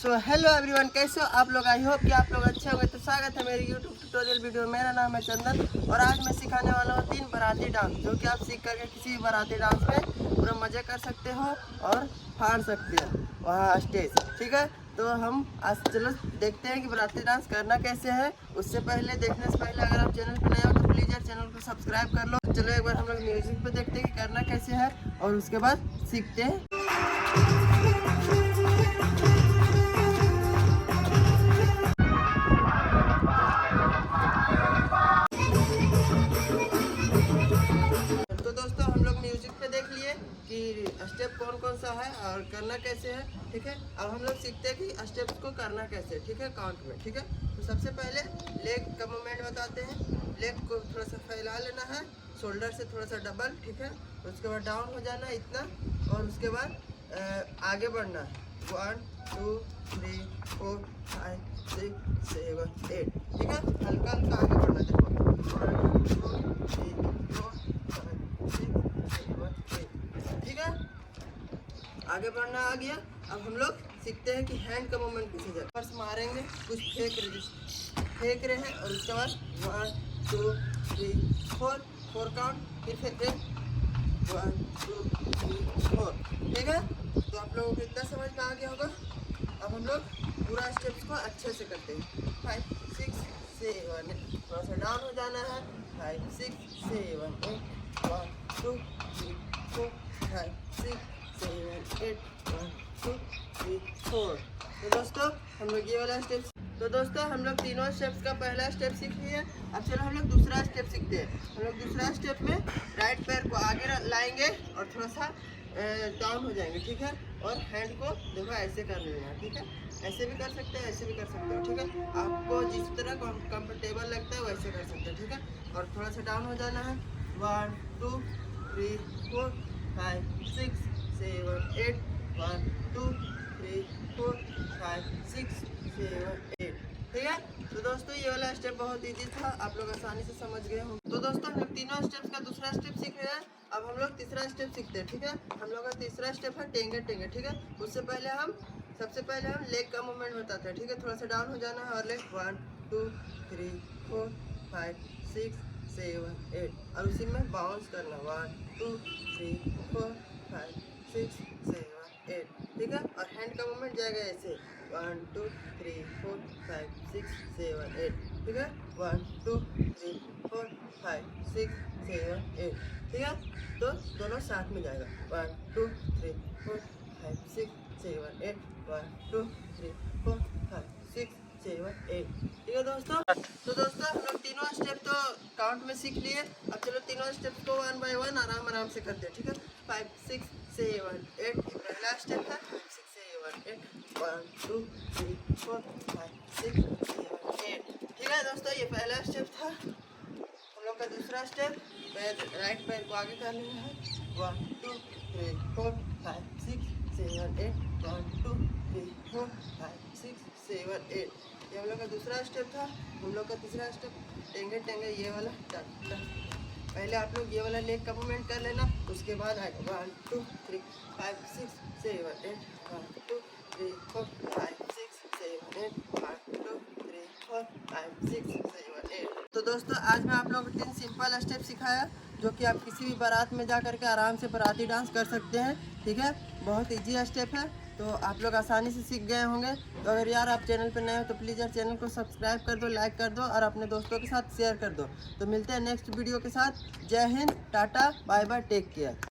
So hello everyone, कैसे हो आप लोग। आई होप कि आप लोग अच्छे होंगे। तो स्वागत है मेरी यूट्यूब ट्यूटोरियल वीडियो। मेरा नाम है चंदन और आज मैं सिखाने वाला हूँ 3 बाराती डांस, जो कि आप सीख करके किसी भी बाराती डांस में पूरा मज़े कर सकते हो और फाड़ सकते हो वहाँ स्टेज। ठीक है, तो हम आज चलो देखते हैं कि बाराती डांस करना कैसे है। उससे पहले, देखने से पहले अगर आप चैनल पर नए हो तो प्लीज़ यार चैनल को सब्सक्राइब कर लो। चलो एक बार हम लोग म्यूजिक पे देखते हैं कि करना कैसे है और उसके बाद सीखते हैं। तो दोस्तों, हम लोग म्यूजिक पे देख लिए कि स्टेप कौन कौन सा है और करना कैसे है। ठीक है, अब हम लोग सीखते हैं कि स्टेप्स को करना कैसे। ठीक है, काउंट में। ठीक है, तो सबसे पहले लेग का मूवमेंट बताते हैं। लेग को थोड़ा सा फैला लेना है, शोल्डर से थोड़ा सा डबल। ठीक है, उसके बाद डाउन हो जाना है इतना और उसके बाद आगे बढ़ना है। 1 2 3 4 5 6 7 8। ठीक है, हल्का हल्का आगे बढ़ना है। देखो 1 2 3 4 5 6 7 8। ठीक है, आगे बढ़ना आ गया। अब हम लोग सीखते हैं कि हैंड का मूवमेंट कैसे जाए। पर्स मारेंगे, कुछ फेंक रहे हैं और उसके बाद 1 2 3 4 काउंट, फिर फेंके 1 2 3 4। ठीक है, तो आप लोगों को इतना समझ में आ गया होगा। अब हम लोग पूरा स्टेप्स को अच्छे से करते हैं। 5 6 7 थोड़ा सा डाउन हो जाना है। 5 6 7 8 1 2 3 4 5 6 7 8 1 2 3 4। तो दोस्तों, हम लोग ये वाला स्टेप, तो दोस्तों हम लोग तीनों स्टेप्स का पहला स्टेप सीख लिए। अब चलो हम लोग दूसरा स्टेप सीखते हैं। हम लोग दूसरा स्टेप में राइट पैर को आगे लाएंगे और थोड़ा सा डाउन हो जाएंगे। ठीक है, और हैंड को देखो ऐसे कर लेना। ठीक है, ऐसे भी कर सकते हैं, ऐसे भी कर सकते हो। ठीक है, आपको जिस तरह कंफर्टेबल लगता है वैसे कर सकते हैं। ठीक है, और थोड़ा सा डाउन हो जाना है। 1 2 3 4 5 6 7 8 1 2 3 4 5 6 7 8। ठीक है, तो दोस्तों ये वाला स्टेप बहुत इजी था, आप लोग आसानी से समझ गए होंगे। तो दोस्तों हम लोग तीनों स्टेप्स का दूसरा स्टेप सीख रहे हैं। अब हम लोग तीसरा स्टेप सीखते हैं। ठीक है, हम लोग का तीसरा स्टेप है टेंगे टेंगे। ठीक है, उससे पहले सबसे पहले हम लेग का मूवमेंट बताते हैं। ठीक है, थोड़ा सा डाउन हो जाना है और लेग 1 2 3 4 5 6 7 8 और उसी में बाउंस करना 1 2 3 4 5 6 7 8। ठीक है, और हैंड का मूवमेंट जाएगा ऐसे 1 2 3 4 5 6 7 8। ठीक है, 1 2 3 4 5 6 7 8। ठीक है, तो दोनों साथ में जाएगा 1 2 3 4 5 6 7 8 1 2 3 4 5 6 7 8। ठीक है दोस्तों, तो दोस्तों हम लोग तीनों स्टेप तो काउंट में सीख लिए। अब चलो तीनों स्टेप को 1 बाय 1 आराम आराम से करते हैं। ठीक है, 5 6 7 8 पहला स्टेप है। 5 6 7 8 1 2 3 4 5 6 7 8। ठीक है दोस्तों, ये पहला स्टेप था। हम लोग का दूसरा स्टेप, राइट पैर को आगे कर लेना है। 1 2 3 4 5 6 7 8 1 2 3 4 5 6 7 8। ये हम लोग का दूसरा स्टेप था। हम लोग का तीसरा स्टेप टेंगे टेंगे, ये वाला टक टक। पहले आप लोग ये वाला लेग का मूवमेंट कर लेना, उसके बाद आएगा 1 2 3 5 6 7 8 1 2 3 4 5 6 7 8 1 2 3 4 5 6 7 8। तो दोस्तों आज मैं आप लोगों को 3 सिंपल स्टेप सिखाया, जो कि आप किसी भी बारात में जा करके आराम से बाराती डांस कर सकते हैं। ठीक है, बहुत ईजी स्टेप है, तो आप लोग आसानी से सीख गए होंगे। तो अगर यार आप चैनल पर नए हो तो प्लीज़ यार चैनल को सब्सक्राइब कर दो, लाइक कर दो और अपने दोस्तों के साथ शेयर कर दो। तो मिलते हैं नेक्स्ट वीडियो के साथ। जय हिंद, tata, bye bye, take care.